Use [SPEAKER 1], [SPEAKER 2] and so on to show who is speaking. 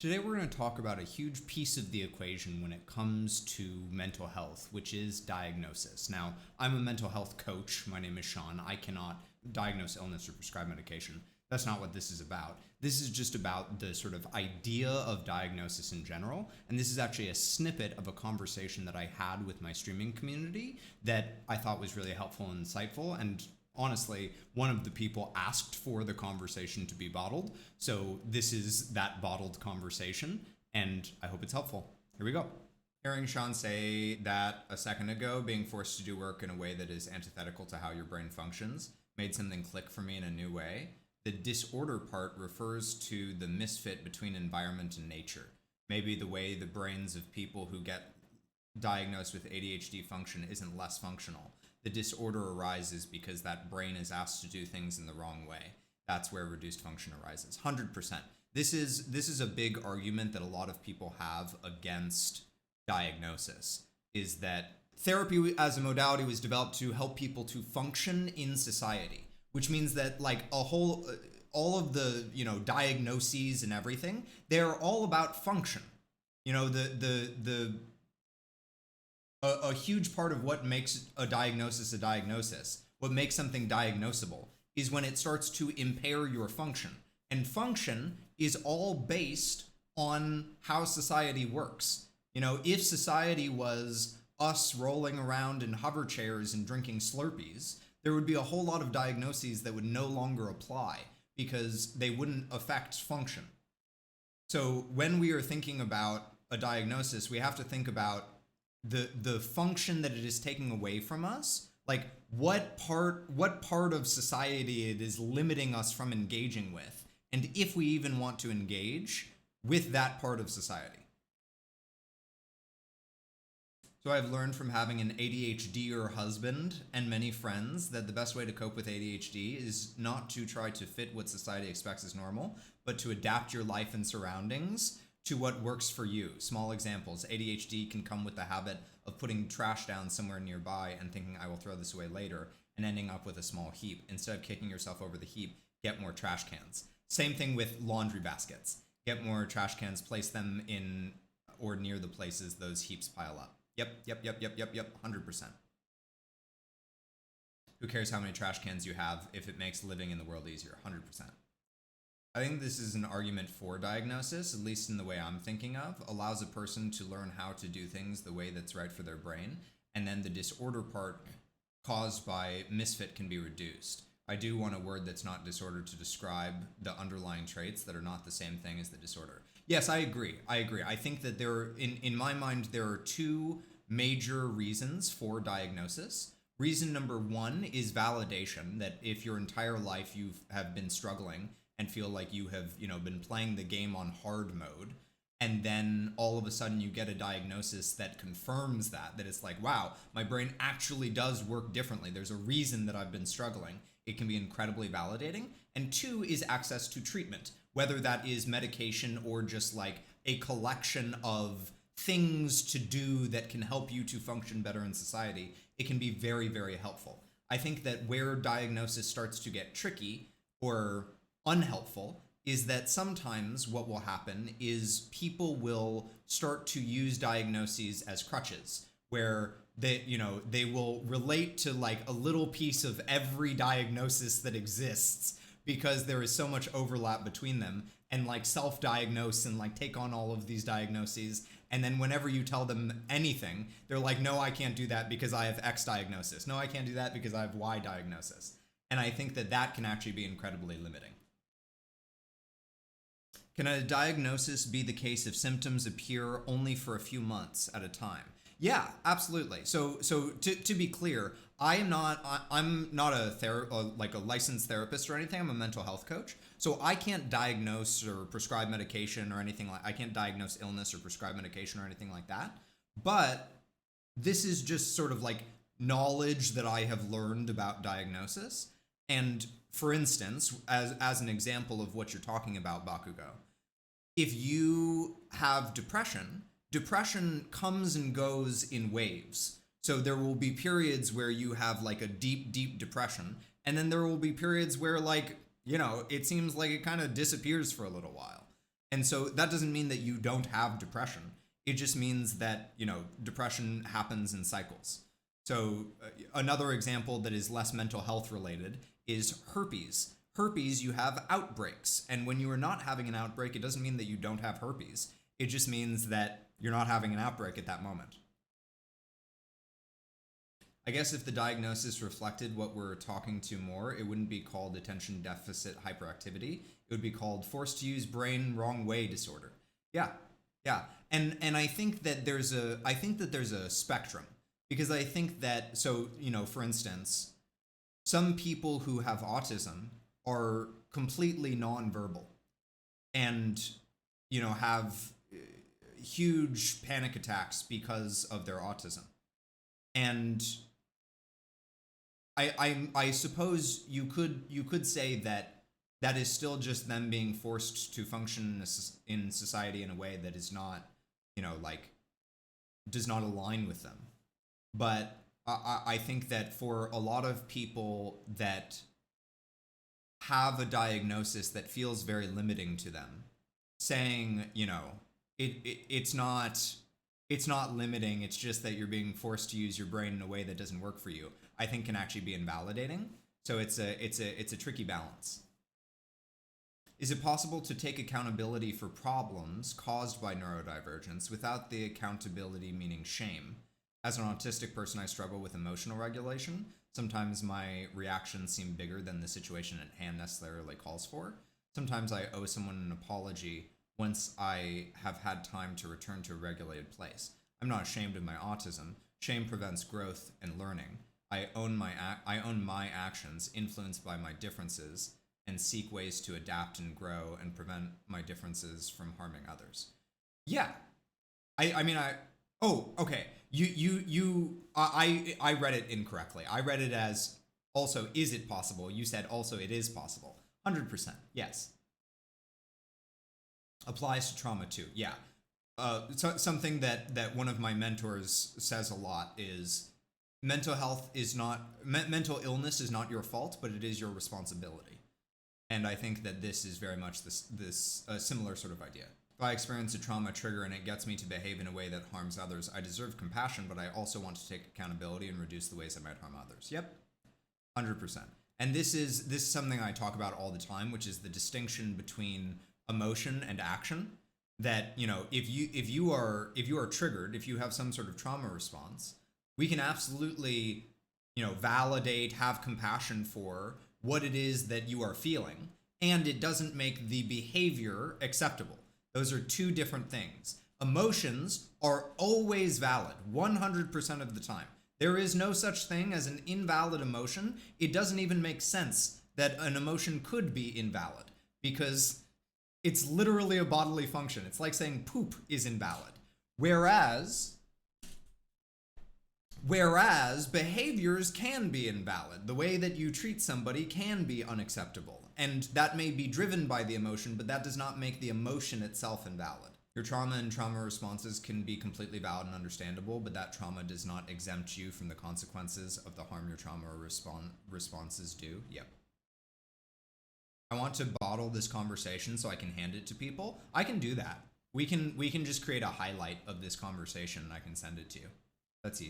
[SPEAKER 1] Today, we're going to talk about a huge piece of the equation when it comes to mental health, which is diagnosis. Now, I'm a mental health coach. My name is Sean. I cannot diagnose illness or prescribe medication. That's not what this is about. This is just about the sort of idea of diagnosis in general. And this is actually a snippet of a conversation that I had with my streaming community that I thought was really helpful and insightful. And honestly, one of the people asked for the conversation to be bottled. So this is that bottled conversation, and I hope it's helpful. Here we go. Hearing Sean say that a second ago, being forced to do work in a way that is antithetical to how your brain functions made something click for me in a new way. The disorder part refers to the misfit between environment and nature. Maybe the way the brains of people who get diagnosed with ADHD function isn't less functional. The disorder arises because that brain is asked to do things in the wrong way. That's where reduced function arises. 100%. This is a big argument that a lot of people have against diagnosis, is that therapy as a modality was developed to help people to function in society, which means that like all of the, diagnoses and everything, they're all about function. A huge part of what makes a diagnosis, what makes something diagnosable, is when it starts to impair your function. And function is all based on how society works. If society was us rolling around in hover chairs and drinking Slurpees, there would be a whole lot of diagnoses that would no longer apply because they wouldn't affect function. So when we are thinking about a diagnosis, we have to think about the function that it is taking away from us, like what part of society it is limiting us from engaging with, and if we even want to engage with that part of society. So I've learned from having an ADHD-er husband and many friends that the best way to cope with ADHD is not to try to fit what society expects as normal, but to adapt your life and surroundings to what works for you. Small examples. ADHD can come with the habit of putting trash down somewhere nearby and thinking, I will throw this away later, and ending up with a small heap. Instead of kicking yourself over the heap, get more trash cans. Same thing with laundry baskets. Get more trash cans, place them in or near the places those heaps pile up. Yep, 100%. Who cares how many trash cans you have if it makes living in the world easier? 100%. I think this is an argument for diagnosis, at least in the way I'm thinking of, allows a person to learn how to do things the way that's right for their brain, and then the disorder part caused by misfit can be reduced. I do want a word that's not disorder to describe the underlying traits that are not the same thing as the disorder. Yes, I agree. I think that in my mind, there are two major reasons for diagnosis. Reason number one is validation, that if your entire life you have been struggling and feel like you have, been playing the game on hard mode, and then all of a sudden you get a diagnosis that confirms that it's like, wow, my brain actually does work differently. There's a reason that I've been struggling. It can be incredibly validating. And two is access to treatment, whether that is medication or just like a collection of things to do that can help you to function better in society. It can be very, very helpful. I think that where diagnosis starts to get tricky or unhelpful is that sometimes what will happen is people will start to use diagnoses as crutches, where they will relate to like a little piece of every diagnosis that exists because there is so much overlap between them, and like self-diagnose and like take on all of these diagnoses. And then whenever you tell them anything, they're like, no, I can't do that because I have X diagnosis. No, I can't do that because I have Y diagnosis. And I think that can actually be incredibly limiting. Can a diagnosis be the case if symptoms appear only for a few months at a time? Yeah, absolutely. So to be clear, I'm not a licensed therapist or anything. I'm a mental health coach. So I can't diagnose or prescribe medication or anything I can't diagnose illness or prescribe medication or anything like that. But this is just sort of like knowledge that I have learned about diagnosis. And for instance, as an example of what you're talking about, Bakugo, if you have depression comes and goes in waves. So there will be periods where you have like a deep, deep depression, and then there will be periods where like, it seems like it kind of disappears for a little while. And so that doesn't mean that you don't have depression. It just means that, depression happens in cycles. So another example that is less mental health related is herpes. Herpes, you have outbreaks. And when you are not having an outbreak, it doesn't mean that you don't have herpes. It just means that you're not having an outbreak at that moment. I guess if the diagnosis reflected what we're talking to more, it wouldn't be called attention deficit hyperactivity. It would be called forced to use brain wrong way disorder. Yeah. And I think that there's a spectrum, because I think that, so, for instance, some people who have autism are completely nonverbal and, have huge panic attacks because of their autism. And I suppose you could say that is still just them being forced to function in society in a way that is not, does not align with them. But I think that for a lot of people that have a diagnosis that feels very limiting to them, saying, it's not limiting, it's just that you're being forced to use your brain in a way that doesn't work for you, I think can actually be invalidating. So it's a tricky balance. Is it possible to take accountability for problems caused by neurodivergence without the accountability meaning shame? As an autistic person, I struggle with emotional regulation. Sometimes my reactions seem bigger than the situation at hand necessarily calls for. Sometimes I owe someone an apology once I have had time to return to a regulated place. I'm not ashamed of my autism. Shame prevents growth and learning. I own my actions influenced by my differences and seek ways to adapt and grow and prevent my differences from harming others. Yeah. Okay. I read it incorrectly. I read it as also, is it possible? You said also it is possible. 100%. Yes. Applies to trauma too. Yeah. Something that one of my mentors says a lot is mental illness is not your fault, but it is your responsibility. And I think that this is very much this similar sort of idea. If I experience a trauma trigger and it gets me to behave in a way that harms others, I deserve compassion, but I also want to take accountability and reduce the ways I might harm others. Yep. 100%. And this is something I talk about all the time, which is the distinction between emotion and action. That, if you are triggered, if you have some sort of trauma response, we can absolutely, validate, have compassion for what it is that you are feeling, and it doesn't make the behavior acceptable. Those are two different things. Emotions are always valid, 100% of the time. There is no such thing as an invalid emotion. It doesn't even make sense that an emotion could be invalid, because it's literally a bodily function. It's like saying poop is invalid. Whereas behaviors can be invalid. The way that you treat somebody can be unacceptable. And that may be driven by the emotion, but that does not make the emotion itself invalid. Your trauma and trauma responses can be completely valid and understandable, but that trauma does not exempt you from the consequences of the harm your trauma responses do. Yep. I want to bottle this conversation so I can hand it to people. I can do that. We can just create a highlight of this conversation and I can send it to you. That's easy.